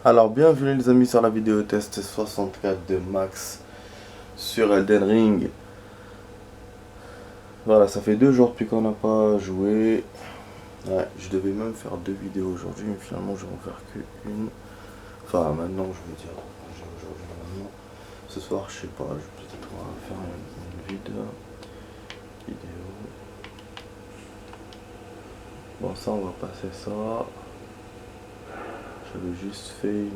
Alors bienvenue les amis sur la vidéo test 64 de Max sur Elden Ring. Voilà, ça fait 2 jours depuis qu'on n'a pas joué. Ouais, je devais même faire 2 vidéos aujourd'hui, mais finalement je vais en faire qu'une. Enfin maintenant je veux dire, aujourd'hui maintenant. Ce soir je sais pas, je vais peut-être faire une vidéo. Bon ça on va passer ça. J'avais juste fait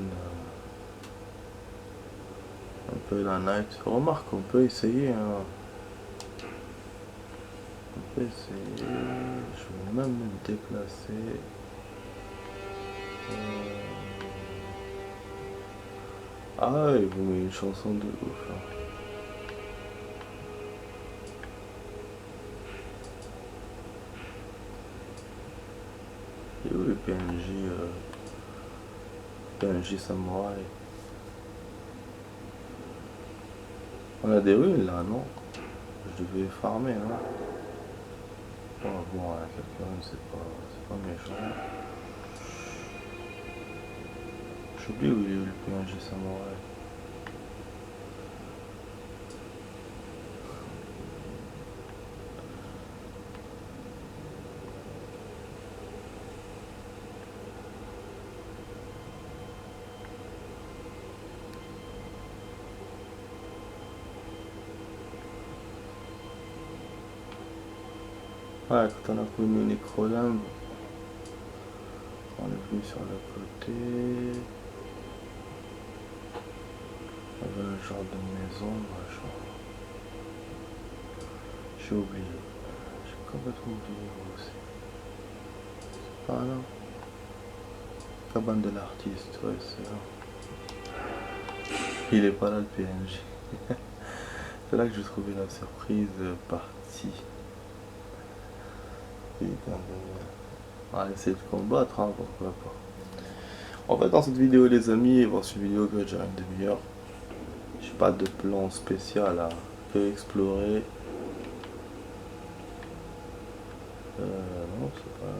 un peu la night. Remarque, on peut essayer, hein. On peut essayer. Je vais même me déplacer. Ah, il vous met une chanson de ouf, hein. Et où le PNJ samouraï? On a des ruines là, non? Je devais farmer, hein. Oh, bon, quelqu'un, c'est pas méchant. J'oublie où il est le PNJ samouraï. Ouais, quand on a connu Necrolambe, on est venu sur le côté. Il y avait un genre de maison, machin. J'ai oublié. J'ai complètement oublié moi aussi. C'est pas là. Cabane de l'artiste, ouais, c'est là. Il est pas là le PNJ. C'est là que j'ai trouvé la surprise partie. Putain de... On va essayer de combattre, hein, pourquoi pas. En fait, dans cette vidéo, les amis, bon, c'est une vidéo qui va durer une demi-heure. J'ai pas de plan spécial à explorer. Non, c'est pas...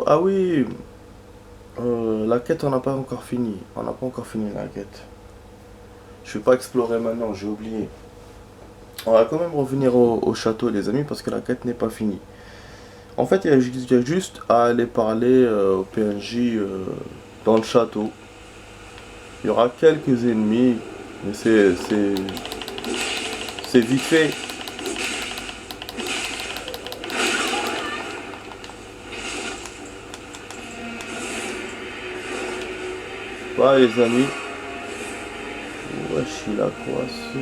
Ah oui, la quête on n'a pas encore fini. On n'a pas encore fini la quête. Je vais pas explorer maintenant, j'ai oublié. On va quand même revenir au château les amis parce que la quête n'est pas finie. En fait il y a juste à aller parler au PNJ dans le château. Il y aura quelques ennemis, mais c'est vite fait. Ouais les amis. Wesh, il a quoi ce truc?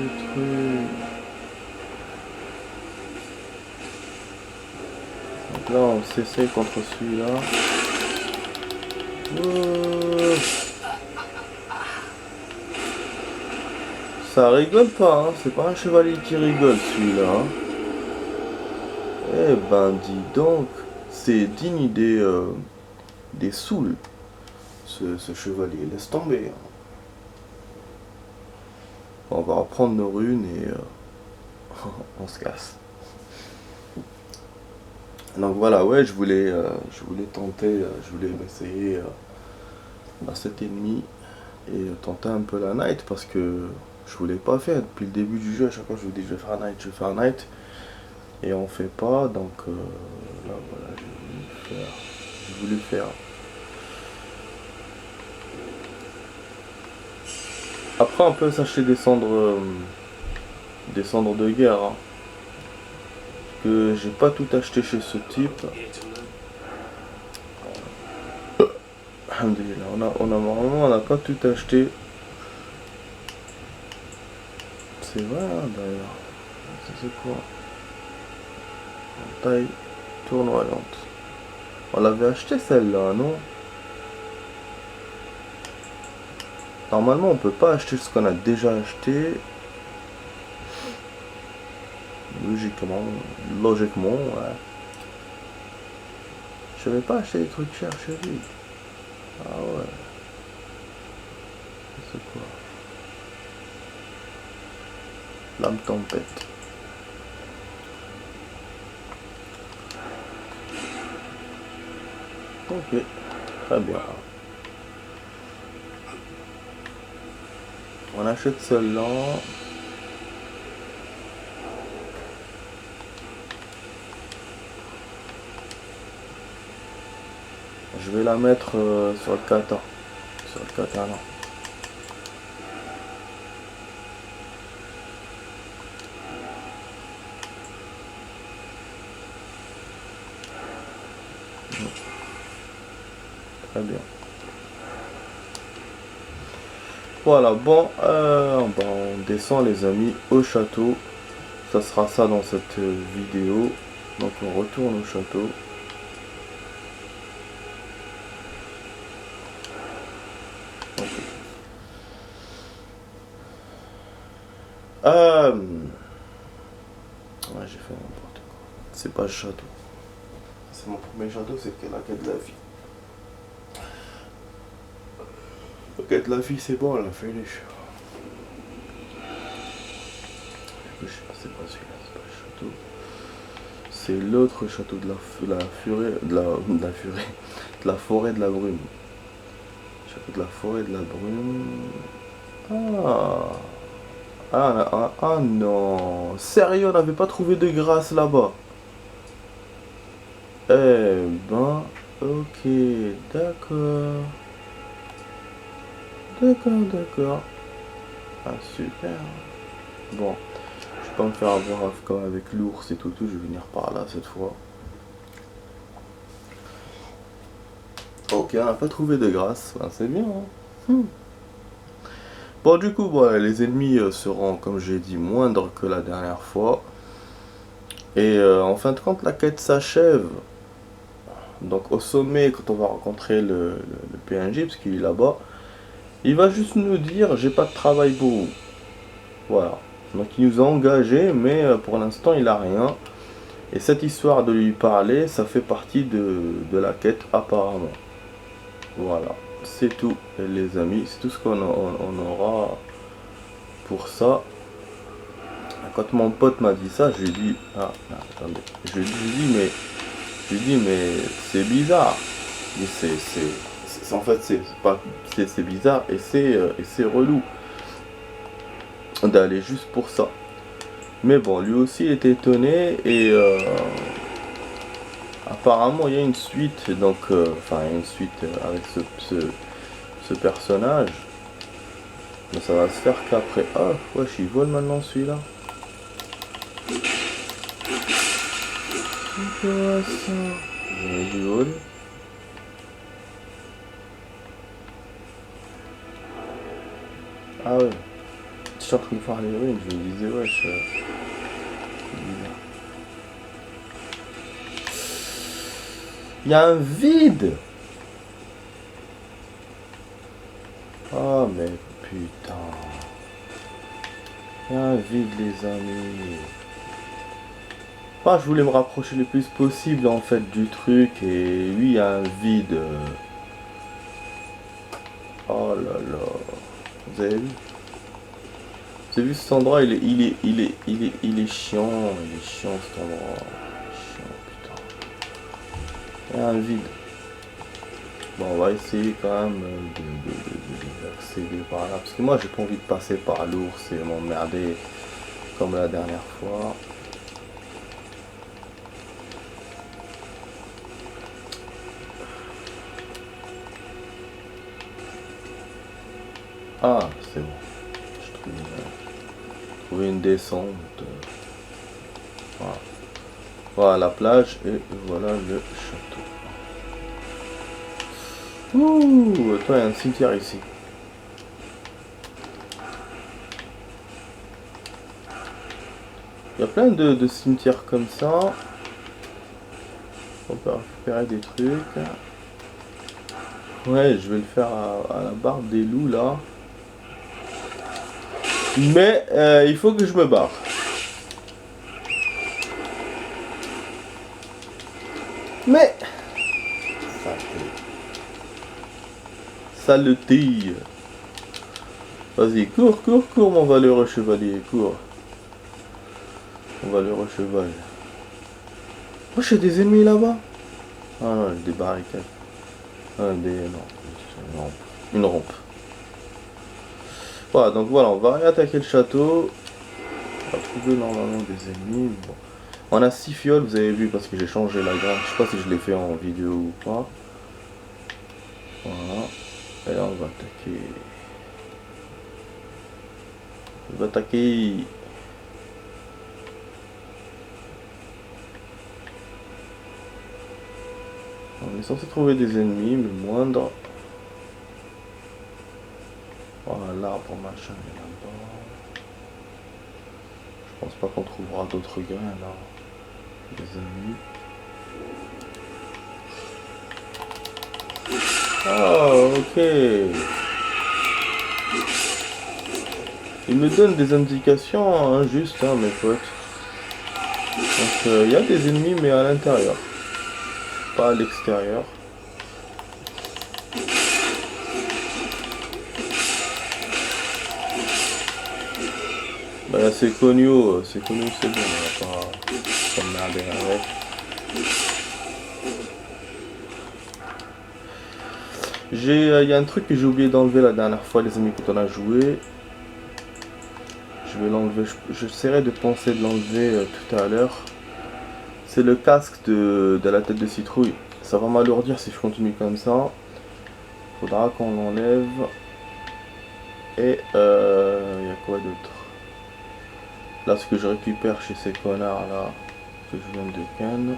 Donc là on s'essaye contre celui-là. Oh. Ça rigole pas, hein. C'est pas un chevalier qui rigole celui-là, hein. Eh ben dis donc, c'est digne des Souls, ce chevalier, laisse tomber, hein. On va reprendre nos runes et on se casse. Donc voilà, ouais, je voulais tenter, je voulais essayer cet ennemi et tenter un peu la night parce que je voulais pas faire depuis le début du jeu. À chaque fois je vous dis je vais faire night, je vais faire night et on fait pas. Donc là voilà, j'ai voulu faire. Après on peut s'acheter des cendres de guerre, hein. Que j'ai pas tout acheté chez ce type. Normalement on n'a pas tout acheté. C'est vrai, hein, d'ailleurs. C'est quoi? En taille tournoyante. On l'avait acheté celle-là, non? Normalement on peut pas acheter ce qu'on a déjà acheté. Logiquement, ouais. Je vais pas acheter des trucs chers chez lui. Ah ouais. C'est quoi? Lame tempête. Ok, très bien. On achète celle-là. Je vais la mettre sur le kata. Sur le katana. Très bien. Voilà, bon, on descend les amis au château. Ça sera ça dans cette vidéo. Donc on retourne au château. Ok. Ouais, j'ai fait n'importe quoi. C'est pas le château. C'est mon premier château, c'est la quête de la vie. La quête de la vie, c'est bon, elle a fait les chats. Je sais pas, c'est pas celui-là, c'est pas le château. C'est l'autre château de la furie, de la forêt de la brume. Château de la forêt de la brume. Ah. Ah non. Sérieux, on n'avait pas trouvé de grâce là-bas. Eh ben, ok, d'accord. D'accord. Ah, super. Bon, je vais pas me faire avoir comme avec l'ours et tout, je vais venir par là cette fois. Ok, on n'a pas trouvé de grâce, ben, c'est bien. Hein. Bon, du coup, bon, les ennemis seront, comme j'ai dit, moindres que la dernière fois. Et en fin de compte, la quête s'achève. Donc au sommet, quand on va rencontrer le PNJ, parce qu'il est là-bas, il va juste nous dire j'ai pas de travail pour vous. Voilà. Donc il nous a engagés, mais pour l'instant il a rien. Et cette histoire de lui parler, ça fait partie de la quête apparemment. Voilà. C'est tout les amis, c'est tout ce qu'on aura pour ça. Quand mon pote m'a dit ça, j'ai dit ah attendez, je lui dis mais c'est bizarre. Mais en fait c'est pas c'est bizarre et c'est relou d'aller juste pour ça. Mais bon, lui aussi était étonné et apparemment il y a une suite donc enfin il y a une suite avec ce personnage. Mais ça va se faire qu'après. Ah wesh il vole maintenant celui-là. C'est quoi ça? J'aurais dû voler. Ah ouais. Je suis en train de faire les ruines, je me disais wesh. Il y a un vide. Oh mais putain. Il y a un vide les amis. Ah, je voulais me rapprocher le plus possible en fait du truc et lui il y a un vide. Oh là là. Vous avez vu? Vous avez vu cet endroit, il est chiant. Il est chiant cet endroit. Chiant, putain. Il y a un vide. Bon, on va essayer quand même d'accéder par là. Parce que moi j'ai pas envie de passer par l'ours et m'emmerder comme la dernière fois. Ah, c'est bon. Je trouve une descente. Voilà. Voilà la plage et voilà le château. Ouh, attends, il y a un cimetière ici. Il y a plein de cimetières comme ça. On peut récupérer des trucs. Ouais, je vais le faire à la barre des loups là. Mais il faut que je me barre. Mais Saleté. Vas-y, cours, cours, cours, mon valeureux chevalier, cours. Mon valeureux cheval. Oh, j'ai des ennemis là-bas. Ah non, des barricades. Ah, non, une rampe. Voilà, donc voilà, on va réattaquer le château. On va trouver normalement des ennemis. Bon. On a 6 fioles, vous avez vu, parce que j'ai changé la grande. Je sais pas si je l'ai fait en vidéo ou pas. Voilà. Et là, on va attaquer. On va attaquer. On est censé trouver des ennemis, mais moindres. Voilà, l'arbre machin est là-bas. Je pense pas qu'on trouvera d'autres grains là. Des ennemis. Ah, ok. Il me donne des indications injustes, hein, mes potes. Donc, il y a des ennemis, mais à l'intérieur. Pas à l'extérieur. Bah, c'est connu, c'est bon, on va pas s'emmerder avec. Il y a un truc que j'ai oublié d'enlever la dernière fois, les amis, quand on a joué. Je vais l'enlever, j'essaierai de penser de l'enlever tout à l'heure. C'est le casque de la tête de citrouille. Ça va m'alourdir si je continue comme ça. Faudra qu'on l'enlève. Et il y a quoi d'autre? Là, ce que je récupère chez ces connards là, que je viens de ken.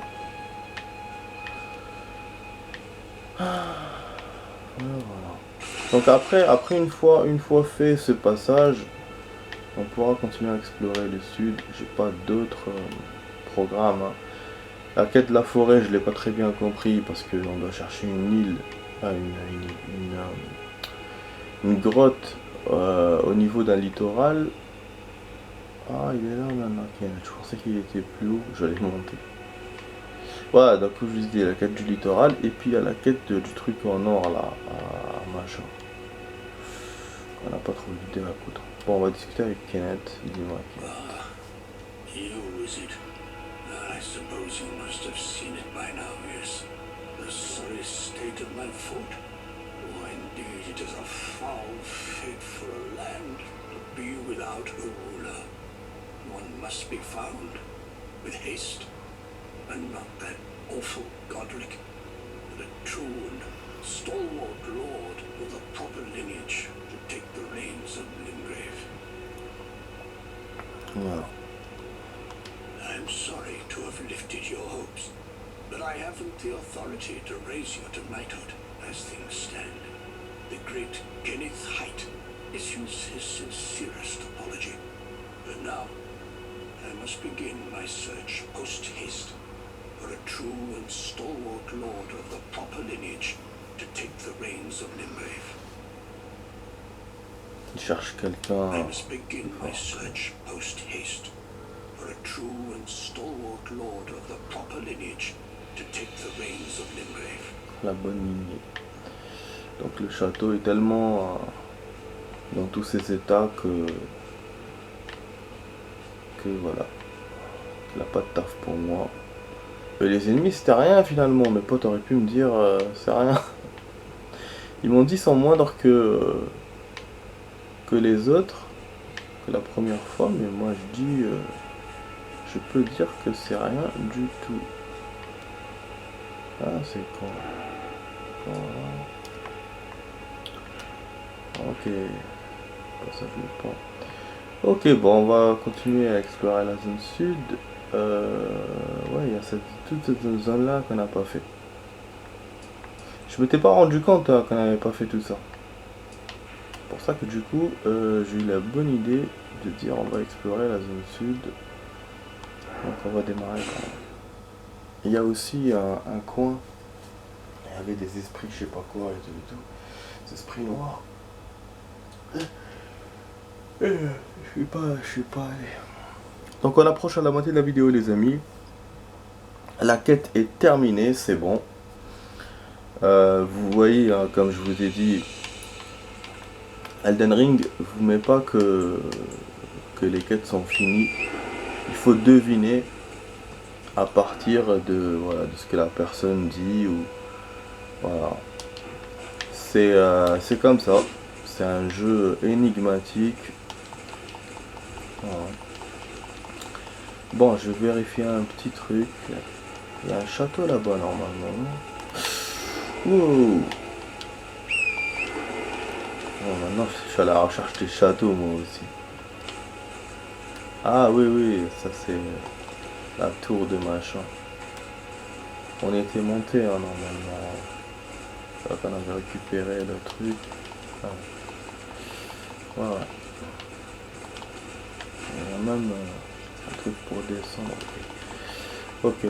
Voilà. Donc après une fois fait ce passage, on pourra continuer à explorer le sud. J'ai pas d'autres programmes. Hein. La quête de la forêt, je l'ai pas très bien compris parce que on doit chercher une île, une grotte au niveau d'un littoral. Ah, il est là maintenant. Okay. Je pensais qu'il était plus haut, j'allais monter. Voilà, donc comme je vous dis, la quête du littoral et puis il y a la quête du truc en or là, machin. On n'a pas trop d'idée à coudre. Bon, on va discuter avec Kenneth. Dis-moi, Kenneth. You, is it? I suppose you must have seen it by now, yes. The sorry state of my foot. Oh, indeed, it is a foul fate for a land to be without a ruler. One must be found, with haste, and not that awful Godric, but a true and stalwart lord with a proper lineage to take the reins of Limgrave. Wow. I'm sorry to have lifted your hopes, but I haven't the authority to raise you to knighthood as things stand. The great Kenneth Height issues his sincerest apology. But now, I must begin my search post-haste for a true and stalwart lord of the proper lineage to take the reins of Limgrave. Il cherche quelqu'un. I must begin my search post-haste for a true and stalwart lord of the proper lineage to take the reins of Limgrave. La bonne lignée. Donc le château est tellement dans tous ses états que voilà. Il n'a pas de taf pour moi. Et les ennemis c'était rien finalement. Mes potes auraient pu me dire c'est rien. Ils m'ont dit sont moindres que les autres, que la première fois, mais moi je dis je peux dire que c'est rien du tout. Ah c'est con. Ok. Ça je l'ai pas. Ok, bon, on va continuer à explorer la zone sud. Ouais, il y a toute cette zone là qu'on n'a pas fait. Je m'étais pas rendu compte qu'on n'avait pas fait tout ça. C'est pour ça que du coup, j'ai eu la bonne idée de dire on va explorer la zone sud. Donc on va démarrer par là. Il y a aussi un coin. Il y avait des esprits, je sais pas quoi et tout. Des esprits noirs. Je suis pas allé. Donc on approche à la moitié de la vidéo les amis. La quête est terminée, c'est bon. Vous voyez, hein, comme je vous ai dit, Elden Ring vous met pas que les quêtes sont finies. Il faut deviner à partir de, voilà, de ce que la personne dit ou voilà. C'est comme ça. C'est un jeu énigmatique. Voilà. Bon, je vais vérifier un petit truc. Il y a un château là-bas normalement. Wow. Bon, maintenant je suis à la recherche des châteaux moi aussi. Ah oui oui, ça c'est la tour de machin. On était monté hein, normalement. Là, on avait récupéré le truc. Ah. Voilà. Il y a même un truc pour descendre. Ok.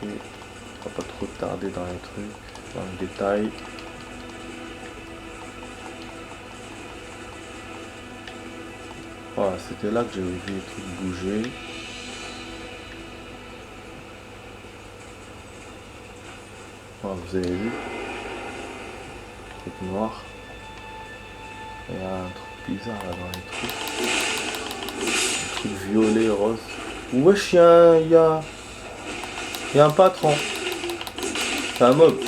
On va pas trop tarder dans les trucs, dans les détails. Voilà, c'était là que j'avais vu les trucs bouger. Voilà, vous avez vu. Truc noir. Il y a un truc bizarre là dans les trucs. Un truc violet, rose. Wesh, il y a un patron. C'est un mob.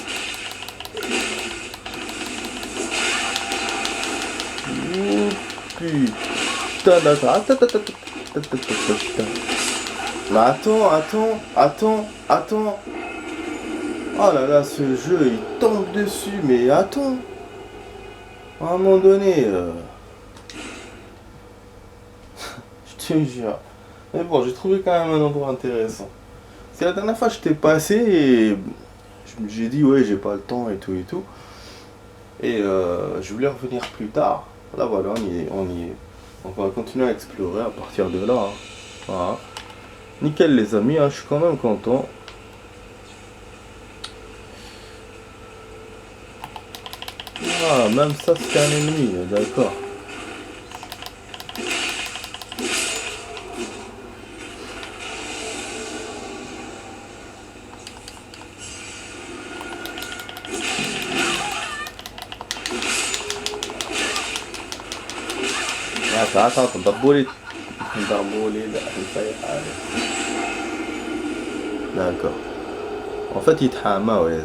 Ouh, putain, d'accord. Attends. Mais attends. Oh là là, ce jeu, il tombe dessus, mais attends. À un moment donné, je te jure. Mais bon, j'ai trouvé quand même un endroit intéressant. C'est la dernière fois que j'étais passé et j'ai dit ouais, j'ai pas le temps et tout. Et je voulais revenir plus tard. Là voilà, on y est. Donc on va continuer à explorer à partir de là. Hein. Voilà. Nickel les amis, hein, je suis quand même content. Ah, même ça c'est un ennemi, d'accord. Attends, d'abord d'accord. En fait, il trama, ouais.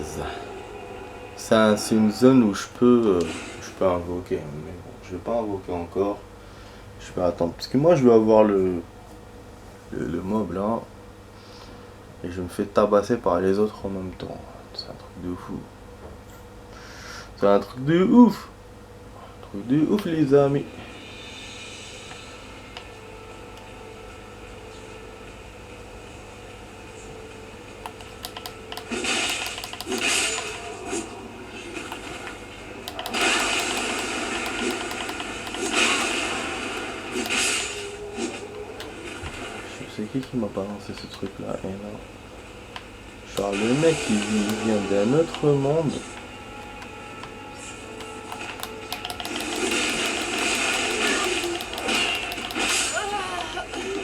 C'est une zone où je peux invoquer, mais bon, je vais pas invoquer encore. Je vais attendre, parce que moi je vais avoir le mob là, et je me fais tabasser par les autres en même temps. C'est un truc de fou. C'est un truc de ouf. Un truc de ouf les amis. C'est qui m'a balancé ce truc là et là. Genre le mec il vient d'un autre monde.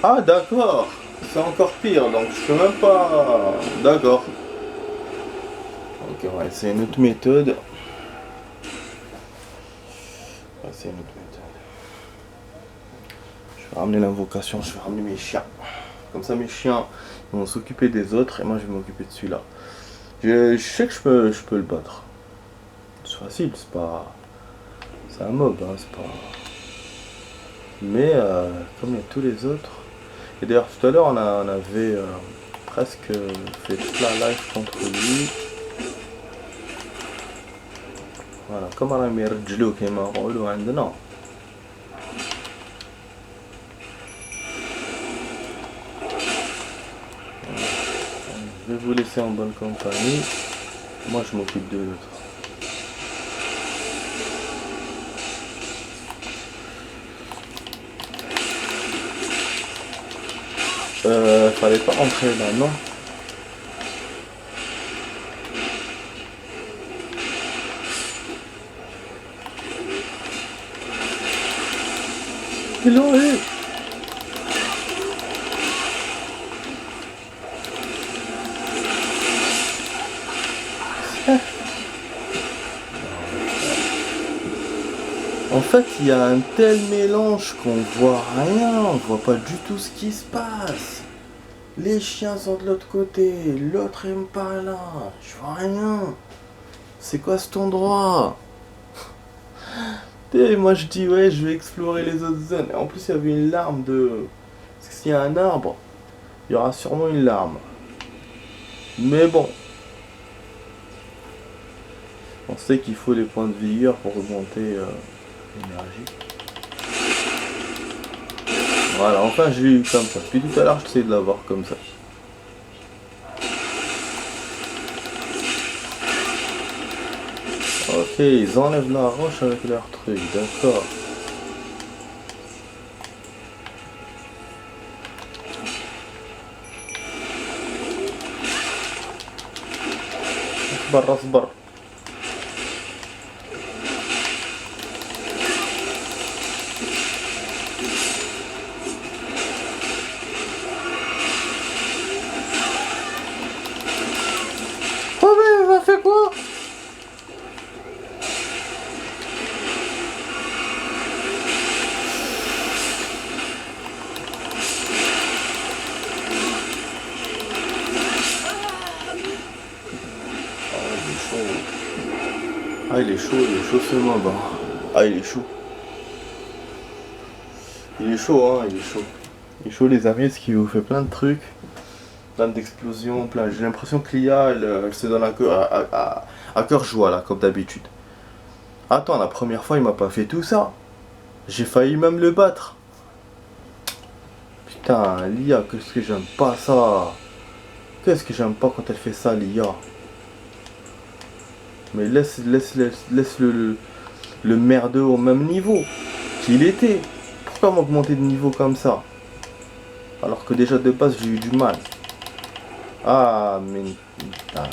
Ah d'accord. C'est encore pire donc je peux même pas. D'accord. Ok, on va essayer une autre méthode. Je vais ramener l'invocation, je vais ramener mes chiens. Comme ça mes chiens vont s'occuper des autres et moi je vais m'occuper de celui-là. Je sais que je peux le battre. C'est facile, c'est pas. C'est un mob, hein, c'est pas. Mais comme il y a tous les autres. Et d'ailleurs tout à l'heure on avait presque fait toute la life contre lui. Voilà, comme on a mis Rjlou qui m'a roulé عندنا. Je vais vous laisser en bonne compagnie. Moi je m'occupe de l'autre. Fallait pas entrer là, non? Ils l'ont eu! En fait, il y a un tel mélange qu'on voit rien, on voit pas du tout ce qui se passe. Les chiens sont de l'autre côté, l'autre est pas là, je vois rien. C'est quoi cet endroit? Et moi je dis ouais, je vais explorer les autres zones. Et en plus, il y avait une larme de... Parce que s'il y a un arbre, il y aura sûrement une larme. Mais bon. On sait qu'il faut les points de vigueur pour remonter l'énergie. Voilà, enfin j'ai eu comme ça. Depuis tout à l'heure, j'essaie de l'avoir comme ça. Ok, ils enlèvent la roche avec leur truc, d'accord. Asbar, asbar. Oh mais elle a fait quoi? Ah il est chaud ce moment. Ah il est chaud. Il est chaud hein, il est chaud. Il est chaud les amis, parce qu'il vous fait plein de trucs. Plein d'explosions, plein. J'ai l'impression que l'IA elle se donne à cœur joie là, comme d'habitude. Attends, la première fois il m'a pas fait tout ça. J'ai failli même le battre. Putain, l'IA, qu'est-ce que j'aime pas ça. Qu'est-ce que j'aime pas quand elle fait ça l'IA. Mais laisse le merdeux au même niveau qu'il était. Pourquoi m'augmenter de niveau comme ça? Alors que déjà de base j'ai eu du mal. Ah mais... Ah.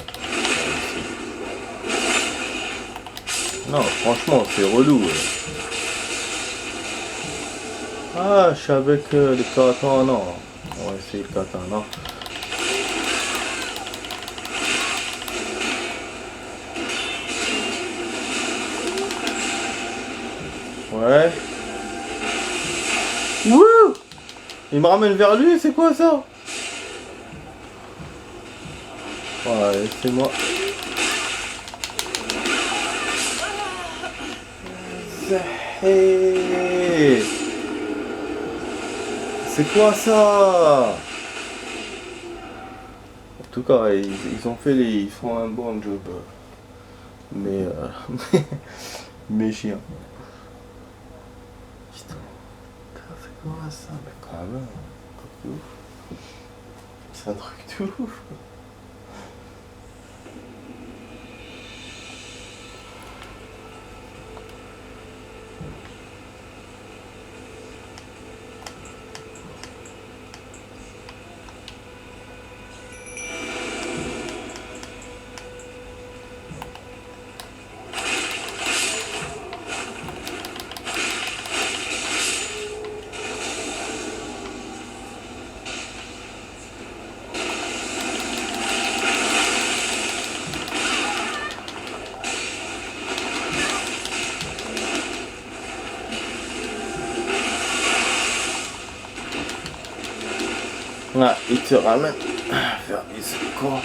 Non franchement c'est relou. Ah je suis avec le katana. On va essayer le katana. Ouais. Wouh! Il me ramène vers lui, c'est quoi ça? Voilà, laissez-moi. Hey. C'est quoi ça? En tout cas, ils ont fait ils font un bon job. Mais mes chiens. Putain, c'est quoi ça? Mais quand même, un truc de ouf. C'est un truc de ouf. Ah, il te ramène vers les secours.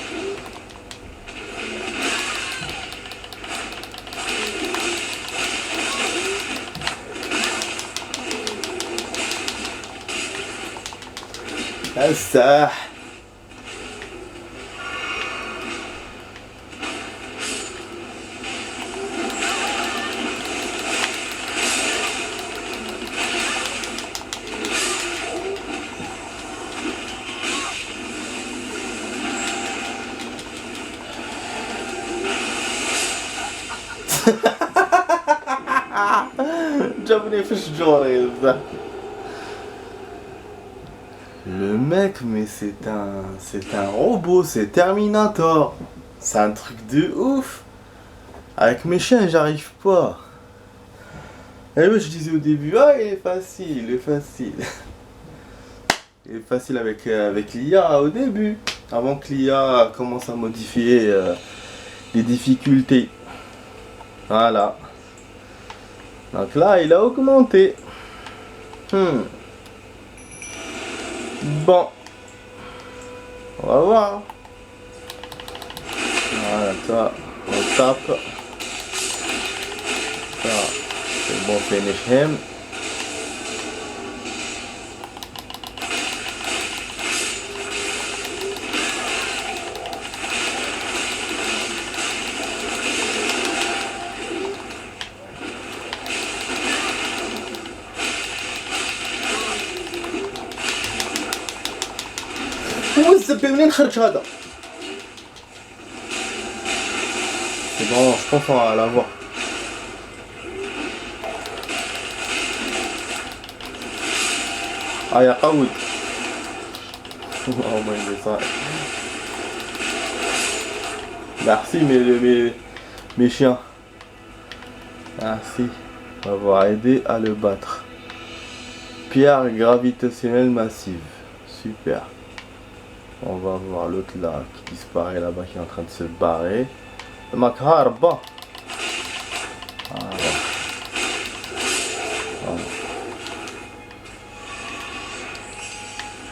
Ah ça. جابني في الشجورة ده. Le mec, mais c'est un robot, c'est Terminator. C'est un truc de ouf. Avec mes chiens, j'arrive pas. Et oui, je disais au début, ah, il est facile, il est facile. Il est facile avec l'IA au début, avant que l'IA commence à modifier les difficultés. Voilà. Donc là, il a augmenté. Bon. On va voir. Voilà, ça, on tape. Ça, c'est bon, finish him. منين خرج هذا C'est bon, je pense qu'on va l'avoir. Ah, y'a Kaoud. Oh my god. Merci mes chiens. Merci d'avoir aidé à le battre. Pierre gravitationnelle massive. Super. On va voir l'autre là qui disparaît là-bas, qui est en train de se barrer. Le Makharba.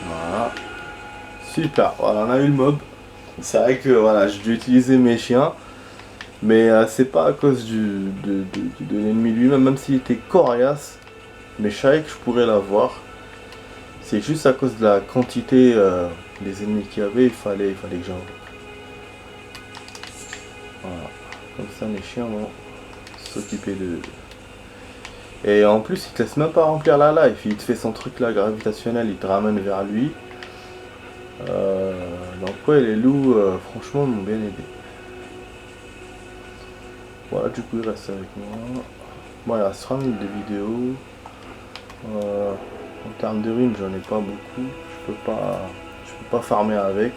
Voilà. Super. Voilà, on a eu le mob. C'est vrai que voilà, je dû utiliser mes chiens. Mais c'est pas à cause de l'ennemi lui-même, même s'il était coriace. Mais je savais que je pourrais l'avoir. C'est juste à cause de la quantité des ennemis qu'il y avait, il fallait que j'en... Voilà. Comme ça mes chiens vont s'occuper de... Et en plus il te laisse même pas remplir la life, il te fait son truc là gravitationnel, il te ramène vers lui. Donc ouais, les loups franchement m'ont bien aidé. Voilà, du coup il reste avec moi. Bon, il reste 3 minutes de vidéo. En termes de runes, j'en ai pas beaucoup. Je peux pas farmer avec.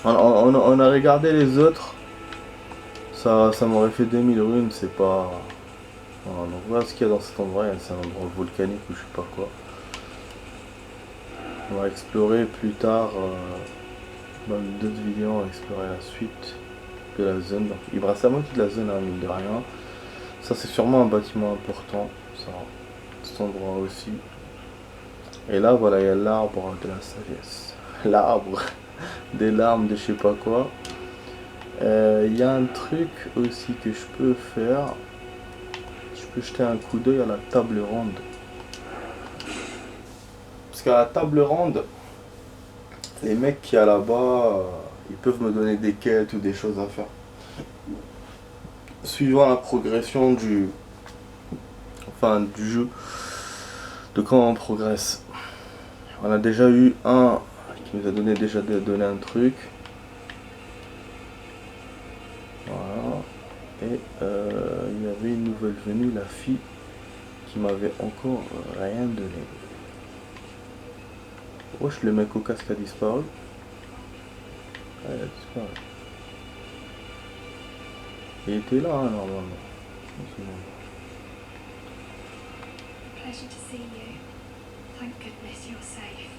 On a regardé les autres. Ça m'aurait fait 2000 runes, c'est pas... Voilà, donc voilà ce qu'il y a dans cet endroit. C'est un endroit volcanique ou je sais pas quoi. On va explorer plus tard. Dans d'autres vidéos, on va explorer la suite de la zone. Donc, il reste la moitié de la zone, hein, mine de rien. Ça c'est sûrement un bâtiment important. Ça, cet endroit aussi. Et là voilà, il y a l'arbre de la sagesse. L'arbre des larmes de je sais pas quoi. Il y a un truc aussi que je peux faire. Je peux jeter un coup d'œil à la table ronde. Parce qu'à la table ronde, les mecs qui y a là-bas, ils peuvent me donner des quêtes ou des choses à faire. Suivant la progression du jeu, de quand on progresse. On a déjà eu un qui nous a donné un truc. Voilà. Et il y avait une nouvelle venue, la fille, qui m'avait encore rien donné. Wesh, le mec au casque a disparu. Ah, il a disparu. Il était là, hein, normalement. Pleasure to see you. Thank goodness you're safe.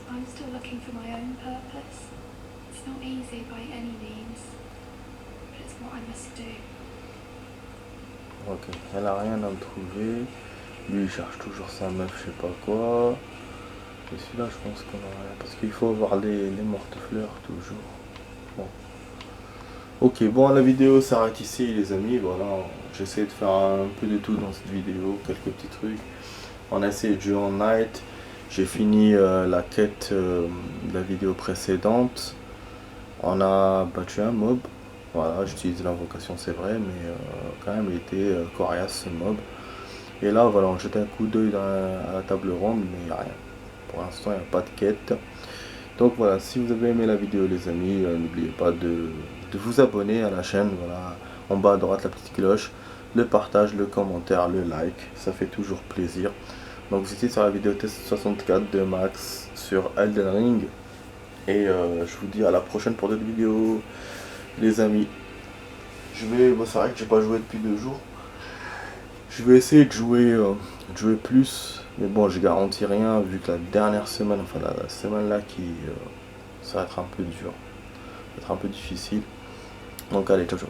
I'm still looking for my own purpose. It's not easy by any means, but it's what I must do. Ok, elle a rien à me trouver. Lui il cherche toujours sa meuf, je sais pas quoi. Et celui-là je pense qu'on a rien. Parce qu'il faut avoir les mortes fleurs toujours. Bon. Ok, bon la vidéo s'arrête ici les amis. Voilà, j'essaie de faire un peu de tout dans cette vidéo. Quelques petits trucs. On a essayé de jouer en night. J'ai fini la quête de la vidéo précédente. On a battu un mob. Voilà, j'utilise l'invocation, c'est vrai, mais quand même il était coriace ce mob. Et là, voilà, on jette un coup d'œil à la table ronde, mais il n'y a rien. Pour l'instant, il n'y a pas de quête. Donc voilà, si vous avez aimé la vidéo, les amis, n'oubliez pas de vous abonner à la chaîne. Voilà, en bas à droite, la petite cloche, le partage, le commentaire, le like, ça fait toujours plaisir. Donc vous étiez sur la vidéo test 64 de Max sur Elden Ring. Et je vous dis à la prochaine pour d'autres vidéos. Les amis, bon, c'est vrai que j'ai pas joué depuis 2 jours. Je vais essayer de jouer plus, mais bon, je garantis rien vu que la dernière semaine, enfin la semaine là ça va être un peu dur, ça va être un peu difficile. Donc allez, ciao ciao.